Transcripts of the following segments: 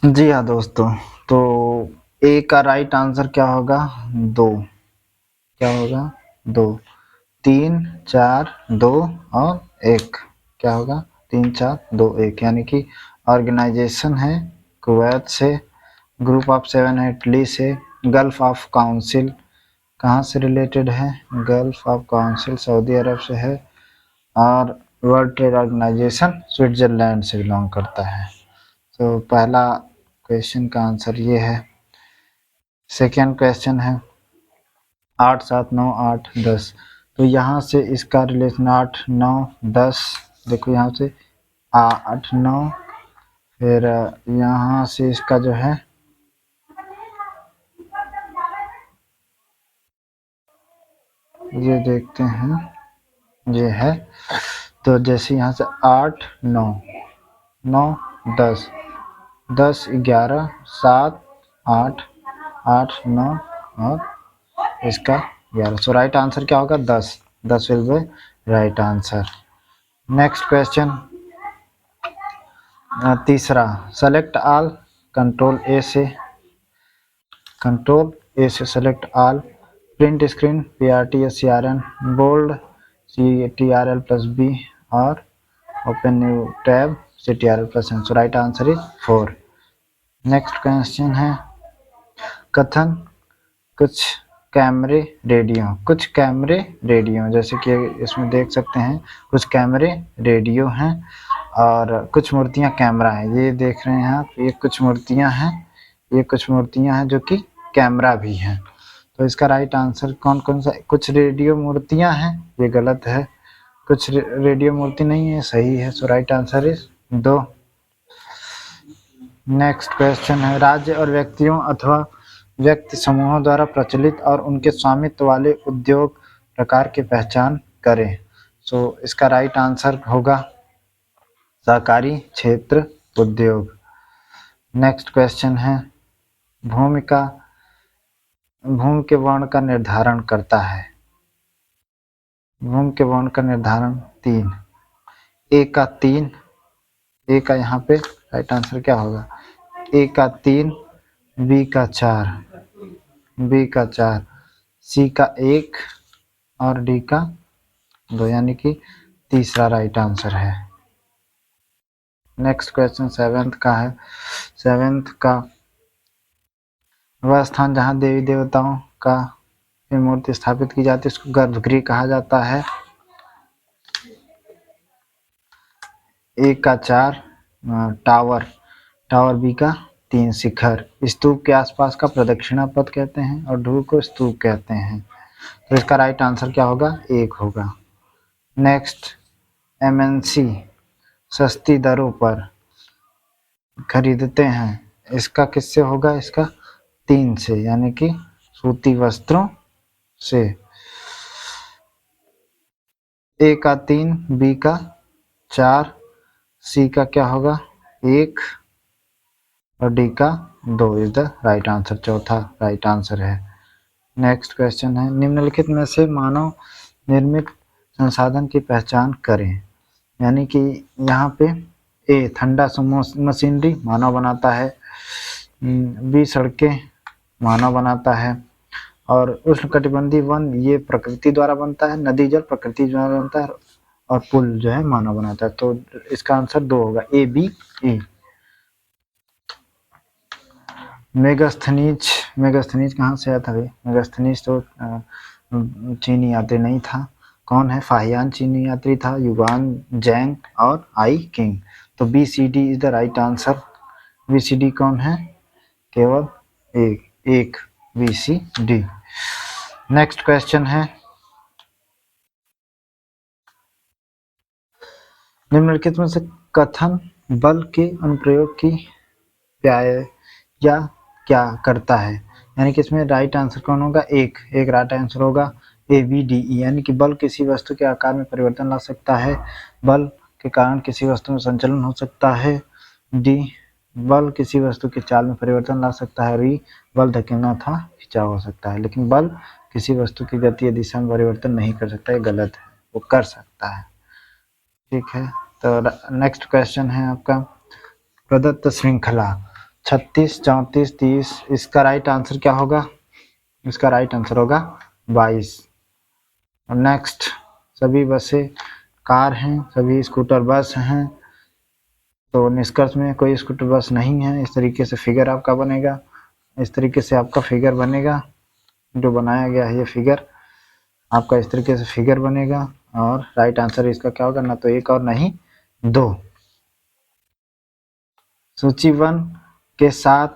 जी हाँ दोस्तों, तो ए का राइट आंसर क्या होगा? 2। क्या होगा? 2। 3, 4, 2 और 1 क्या होगा? 3, 4, 2, 1 यानी कि ऑर्गेनाइजेशन है कुवैत से, ग्रुप ऑफ 7 है इटली से, गल्फ ऑफ काउंसिल कहाँ से रिलेटेड है? गल्फ ऑफ काउंसिल सऊदी अरब से है, और वर्ल्ड ट्रेड ऑर्गेनाइजेशन स्विट्जरलैंड से बिलोंग करता है। तो पहला क्वेश्चन का आंसर ये है। सेकेंड क्वेश्चन है 8, 7, 9, 8, 10। तो यहाँ से इसका रिलेशन 8, 9, 10। देखो यहाँ से 8, 9, फिर यहाँ से इसका जो है ये देखते हैं, ये है। तो जैसे यहाँ से 8, 9, 9, 10, 10, 11, 7, 8, 8, 9 और इसका 11। सो राइट आंसर क्या होगा? 10। 10 will be right answer. Next question तीसरा, सेलेक्ट ऑल। कंट्रोल ए से select all. Print screen PRTSCRN, bold CTRL plus B और open new tab CTRL plus N। So right answer is 4। Next question है कथन कुछ कैमरे radio जैसे कि इसमें देख सकते हैं कुछ कैमरे रेडियो हैं और कुछ मूर्तियां कैमरा है। ये देख रहे हैं आप, ये कुछ मूर्तियां हैं जो कि कैमरा भी हैं। तो इसका राइट आंसर कौन कौन सा? कुछ रेडियो मूर्तियां हैं, ये गलत है। कुछ रेडियो मूर्ति नहीं है, सही है। So right answer is 2। Next question है राज्य और व्यक्तियों अथवा व्यक्ति समूहों द्वारा प्रचलित और उनके स्वामित्व वाले उद्योग प्रकार की पहचान करें। सो इसका राइट आंसर होगा सहकारी क्षेत्र उद्योग। नेक्स्ट क्वेश्चन है भूमि के वर्ण का निर्धारण करता है। भूमि के वर्ण का निर्धारण 3। ए का 3, ए का यहाँ पे राइट आंसर क्या होगा? ए का 3, बी का 4, सी का 1 और डी का 2 यानी कि तीसरा राइट आंसर है। नेक्स्ट क्वेश्चन 7th का है। 7th का वह स्थान जहाँ देवी देवताओं का मूर्ति स्थापित की जाती है उसको गर्भगृह कहा जाता है। ए का 4 टावर, बी का 3 शिखर, स्तूप के आसपास का प्रदक्षिणा पथ कहते हैं और ध्रुव को स्तूप कहते हैं। तो इसका राइट आंसर क्या होगा? 1 होगा। नेक्स्ट MNC सस्ती दरों पर खरीदते हैं, इसका किससे होगा? इसका 3 से यानी कि सूती वस्त्रों से। ए का 3, बी का 4, सी का क्या होगा? 1 और डी का 2 इज द राइट आंसर, चौथा राइट आंसर है। नेक्स्ट क्वेश्चन है निम्नलिखित में से मानव निर्मित संसाधन की पहचान करें। यानी कि यहाँ पे ए ठंडा मशीनरी मानव बनाता है, बी सड़कें मानव बनाता है और उष्णकटिबंधीय वन ये प्रकृति द्वारा बनता है, नदी जल प्रकृति द्वारा बनता है और पुल जो है मानव बनाता है। तो इसका आंसर 2 होगा, ए बी ए। मेगास्थनीज कहाँ से आया था भाई? मेगास्थनीज तो चीनी यात्री नहीं था। कौन है? फाहियान चीनी यात्री था, युगान जैंग और आई किंग। तो BCD is the right answer. BCD कौन है? केवल एक BCD। नेक्स्ट क्वेश्चन है निम्नलिखित में से कथन बल के अनुप्रयोग की या क्या करता है। यानी कि इसमें राइट आंसर कौन होगा? एक राइट आंसर होगा ABDE। यानी कि बल किसी वस्तु के आकार में परिवर्तन ला सकता है, बल के कारण किसी वस्तु में संचलन हो सकता है, डी बल किसी वस्तु की चाल में परिवर्तन ला सकता है, और ई बल धकेलना था खिंचाव हो सकता है। लेकिन बल किसी वस्तु की गति या दिशा में परिवर्तन नहीं कर सकता, ये गलत है, वो कर सकता है। ठीक है, तो नेक्स्ट क्वेश्चन है आपका प्रदत्त श्रृंखला 36, 34, 30। इसका राइट आंसर क्या होगा? इसका राइट आंसर होगा 22। और नेक्स्ट, सभी बसें कार हैं, सभी स्कूटर बस हैं, तो निष्कर्ष में कोई स्कूटर बस नहीं है। इस तरीके से फिगर आपका बनेगा, इस तरीके से आपका फिगर बनेगा, जो बनाया गया है ये फिगर आपका इस तरीके से फिगर बनेगा। और राइट आंसर इसका क्या होगा? ना तो 1 और नहीं 2। सूची 1 के साथ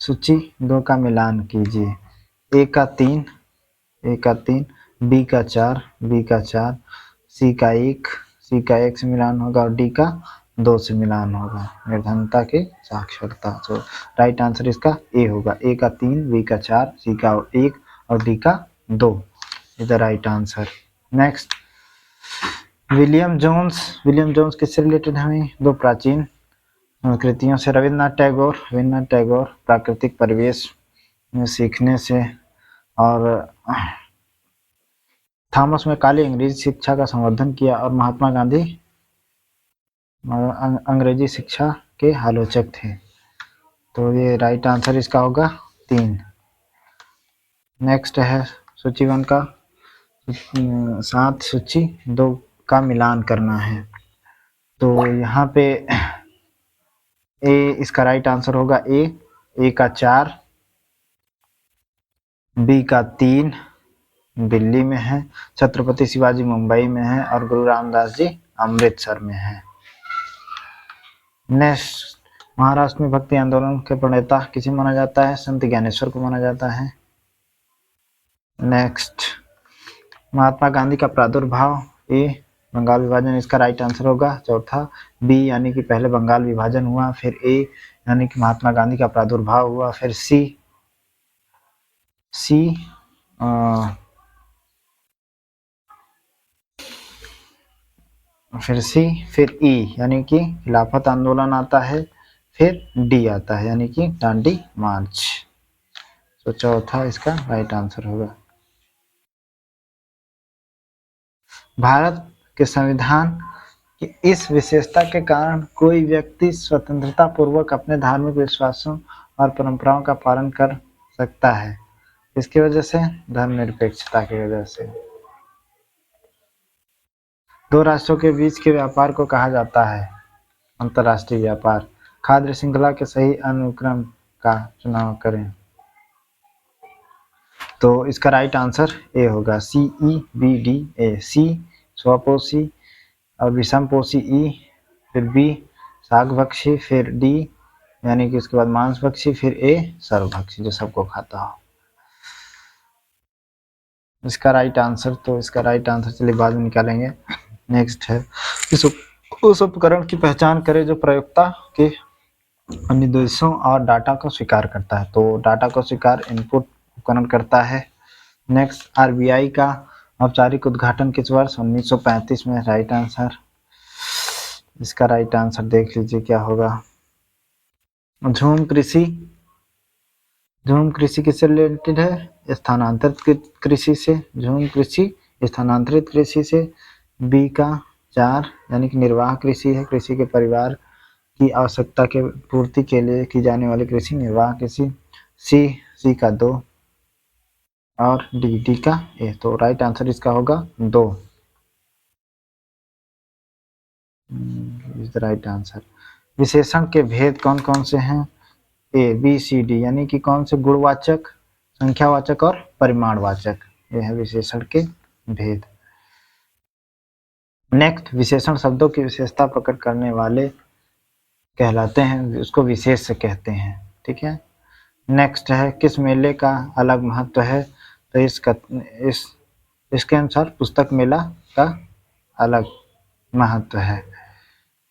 सूची 2 का मिलान कीजिए। ए का 3, ए का 3, बी का 4, बी का 4, सी का 1, सी का 1 से मिलान होगा और डी का 2 से मिलान होगा। निर्धनता के साक्षरता। तो राइट आंसर इसका ए होगा। ए का 3, बी का 4, सी का 1 और डी का 2 is the right answer. Next, William Jones किससे रिलेटेड है? दो प्राचीन कृतियों से। रविन्द्रनाथ टैगोर प्राकृतिक परिवेश में सीखने से, और थॉमस मैकाले अंग्रेजी शिक्षा का संवर्धन किया, और महात्मा गांधी अंग्रेजी शिक्षा के आलोचक थे। तो ये राइट आंसर इसका होगा 3। नेक्स्ट है सूची 1 का साथ सूची 2 का मिलान करना है। तो यहाँ पे ए इसका राइट आंसर होगा ए का 4, बी का 3 दिल्ली में है, छत्रपति शिवाजी मुंबई में है और गुरु रामदास जी अमृतसर में है। नेक्स्ट, महाराष्ट्र में भक्ति आंदोलन के प्रणेता किसे माना जाता है? संत ज्ञानेश्वर को माना जाता है। नेक्स्ट, महात्मा गांधी का प्रादुर्भाव। ए बंगाल विभाजन इसका राइट आंसर होगा। चौथा, बी यानी कि पहले बंगाल विभाजन हुआ, फिर ए यानी कि महात्मा गांधी का प्रादुर्भाव हुआ, फिर सी फिर ई यानी कि खिलाफत आंदोलन आता है, फिर डी आता है यानी कि दांडी मार्च। तो चौथा इसका राइट आंसर होगा। भारत के संविधान की इस विशेषता के कारण कोई व्यक्ति स्वतंत्रता पूर्वक अपने धार्मिक विश्वासों और परंपराओं का पालन कर सकता है। इसकी वजह से धर्मनिरपेक्षता की वजह से। दो राष्ट्रों के बीच के व्यापार को कहा जाता है अंतर्राष्ट्रीय व्यापार। खाद्य श्रृंखला के सही अनुक्रम का चुनाव करें। तो इसका राइट आंसर ए होगा, CEBDA। सी स्वपोषी और विषमपोषी ई, फिर बी शाकभक्षी, फिर डी यानी कि उसके बाद मांसभक्षी, फिर ए सर्वभक्षी जो सबको खाता हो। इसका राइट आंसर चलिए बाद में निकालेंगे। नेक्स्ट है, उस उपकरण की पहचान करें जो प्रयोक्ता के निर्देशों और डाटा को स्वीकार करता है। तो डाटा को स्वीकार इनपुट उपकरण करता है। नेक्स्ट, RBI का औपचारिक उद्घाटन किस वर्ष? 1935 में। Right answer. इसका राइट आंसर देख लीजिए क्या होगा। झूम कृषि किससे रिलेटेड है? स्थानांतरित कृषि से। झूम कृषि स्थानांतरित कृषि से। बी का 4 यानी कि निर्वाह कृषि है, कृषि के परिवार की आवश्यकता के पूर्ति के लिए की जाने वाली कृषि निर्वाह कृषि। सी का 2 और डी का ए। तो राइट आंसर इसका होगा 2 इज द राइट आंसर। विशेषण के भेद कौन कौन से हैं? ए बी सी डी यानी कि कौन से गुणवाचक, संख्यावाचक और परिमाणवाचक। ये है विशेषण के भेद। नेक्स्ट, विशेषण शब्दों की विशेषता प्रकट करने वाले कहलाते हैं, उसको विशेष से कहते हैं। ठीक है। नेक्स्ट है, किस मेले का अलग महत्व है? तो इसके अनुसार पुस्तक मेला का अलग महत्व है।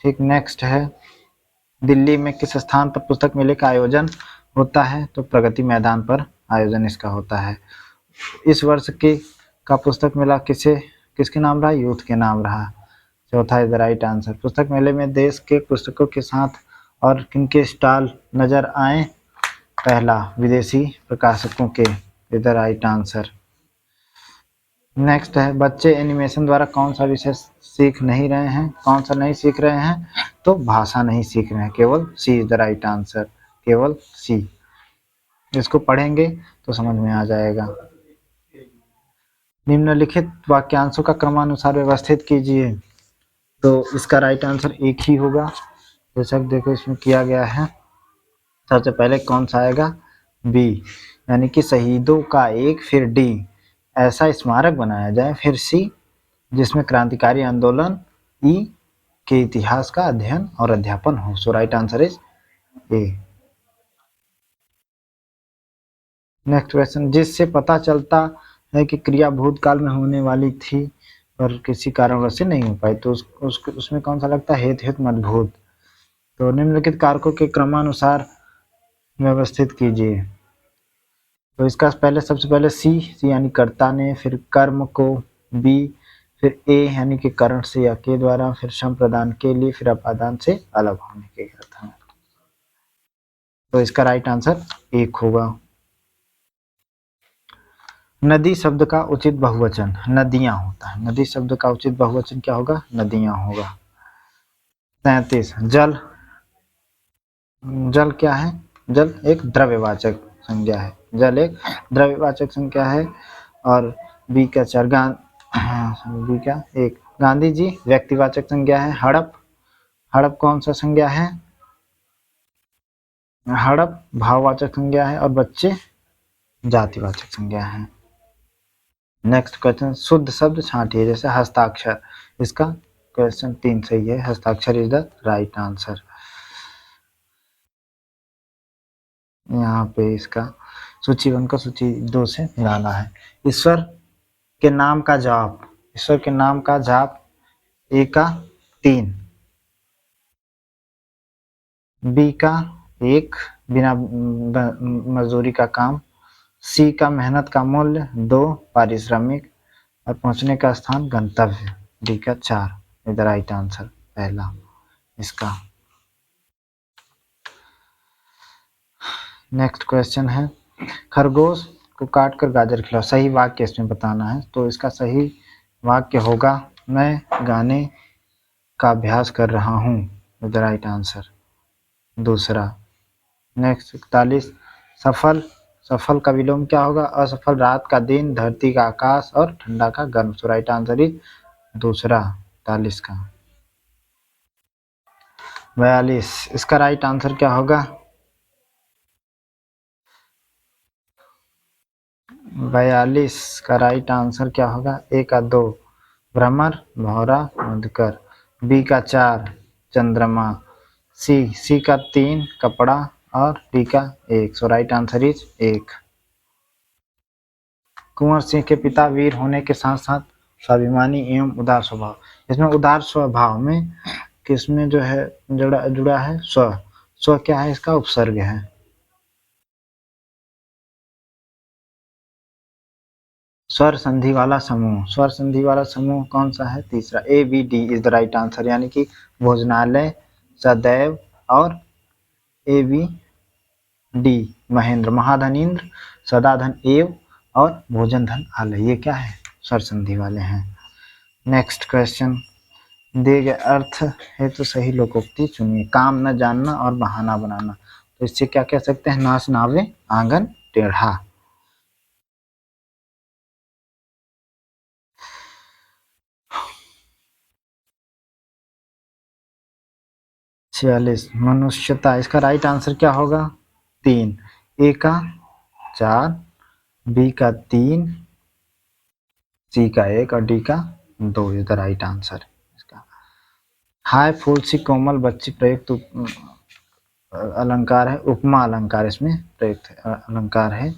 ठीक। नेक्स्ट है, दिल्ली में किस स्थान पर पुस्तक मेले का आयोजन होता है? तो प्रगति मैदान पर आयोजन इसका होता है। इस वर्ष का पुस्तक मेला किसके नाम रहा? यूथ के नाम रहा। चौथा इज द राइट आंसर। पुस्तक मेले में देश के पुस्तकों के साथ और किनके स्टॉल नजर आए? पहला, विदेशी प्रकाशकों के। Is the right answer. Next है बच्चे एनिमेशन द्वारा कौन सा विषय सीख नहीं रहे हैं, कौन सा नहीं सीख रहे हैं, तो भाषा नहीं सीख रहे हैं, केवल सी इज द राइट आंसर, केवल सी। इसको पढ़ेंगे तो समझ में आ जाएगा। निम्नलिखित वाक्यांशों का क्रमानुसार व्यवस्थित कीजिए, तो इसका राइट आंसर एक ही होगा, जैसा कि देखो इसमें किया गया है। सबसे पहले कौन सा आएगा, बी, यानी कि शहीदों का एक, फिर डी, ऐसा स्मारक बनाया जाए, फिर सी, जिसमें क्रांतिकारी आंदोलन, ई, के इतिहास का अध्ययन और अध्यापन हो। So right answer is A. Next question, जिससे पता चलता है कि क्रिया भूतकाल में होने वाली थी पर किसी कारणवश से नहीं हो पाई, तो उसमें कौन सा लगता है, हेत हेत मजबूत। तो निम्नलिखित कारकों के क्रमानुसार व्यवस्थित कीजिए, तो इसका पहले सबसे पहले सी, सी यानी कर्ता ने, फिर कर्म को, बी, फिर ए यानी कि करण से या के द्वारा, फिर संप्रदान के लिए, फिर अपादान से अलग होने के अर्थ में। तो इसका राइट आंसर एक होगा। नदी शब्द का उचित बहुवचन नदियां होता है, नदी शब्द का उचित बहुवचन क्या होगा, नदियां होगा। 33, जल, जल क्या है, जल एक द्रव्यवाचक संज्ञा है, जल एक द्रव्यवाचक संज्ञा है। और बी का 4, बी का 1, गांधी जी व्यक्तिवाचक संज्ञा है। हड़प, हड़प कौन सा संज्ञा है, हड़प भाववाचक संज्ञा है, और बच्चे जातिवाचक संज्ञा है। नेक्स्ट क्वेश्चन, शुद्ध शब्द छांटिए, जैसे हस्ताक्षर, इसका क्वेश्चन 3 सही है, हस्ताक्षर इज द राइट आंसर। यहाँ पे इसका सूची 1 को सूची 2 से मिलाना है। ईश्वर के नाम का जाप, ईश्वर के नाम का जाप, ए का 3, बी का 1 बिना मजदूरी का काम, सी का मेहनत का मूल्य, 2 पारिश्रमिक, और पहुंचने का स्थान गंतव्य, डी का 4 इज द राइट आंसर पहला इसका। नेक्स्ट क्वेश्चन है, खरगोश को काटकर गाजर खिलाओ, सही वाक्य इसमें बताना है, तो इसका सही वाक्य होगा, मैं गाने का अभ्यास कर रहा हूँ, इज द राइट आंसर दूसरा। नेक्स्ट 41, सफल, सफल का विलोम क्या होगा, असफल रात का दिन, धरती का आकाश, और ठंडा का गर्म, सो राइट आंसर इज दूसरा 41 का। 42, इसका राइट आंसर क्या होगा, 42 का राइट आंसर क्या होगा, ए का 2 भ्रमर, भौरा, मधुकर, बी का 4 चंद्रमा, सी का 3 कपड़ा, और डी का 1, सो right answer is 1। Kunwar Singh के पिता वीर होने के साथ साथ स्वाभिमानी एवं उदार स्वभाव, इसमें उदार स्वभाव में किसमें जो है जुड़ा है, स्व, स्व क्या है, इसका उपसर्ग है। स्वर संधि वाला समूह, स्वर संधि वाला समूह कौन सा है, तीसरा, A B D is the right answer, यानी कि भोजनालय, सदैव, और ए बी डी महेंद्र, महाधनीन्द्र, सदाधन एव, और भोजन धन आलय, ये क्या है, स्वर संधि वाले हैं। नेक्स्ट क्वेश्चन, दिए गए अर्थ है तो सही लोकोक्ति चुनिए, काम न जानना और बहाना बनाना, तो इससे क्या कह सकते हैं, नाच नावे आंगन टेढ़ा। 46, मनुष्यता, इसका राइट आंसर क्या होगा, 3, ए का 4, बी का 3, सी का 1, और डी का 2 इज द राइट आंसर इसका। हाय फूल सी कोमल बच्ची प्रयुक्त अलंकार है, उपमा अलंकार इसमें प्रयुक्त अलंकार है।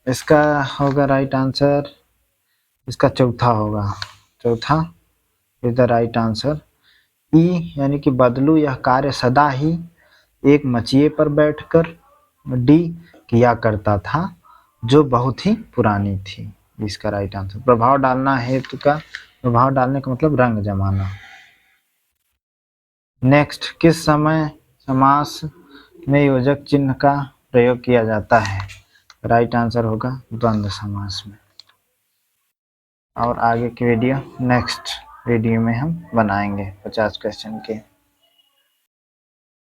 इसका होगा राइट आंसर, इसका चौथा होगा, चौथा इज द राइट आंसर। ई यानी कि बदलू यह कार्य सदा ही एक मचिए पर बैठकर, डी किया करता था जो बहुत ही पुरानी थी, इसका राइट आंसर। प्रभाव डालना हेतु का, प्रभाव डालने का मतलब रंग जमाना। नेक्स्ट, किस समय समास में योजक चिन्ह का प्रयोग किया जाता है, राइट आंसर होगा द्वंद्व समास में। और आगे की वीडियो नेक्स्ट वीडियो में हम बनाएंगे 50 क्वेश्चन के।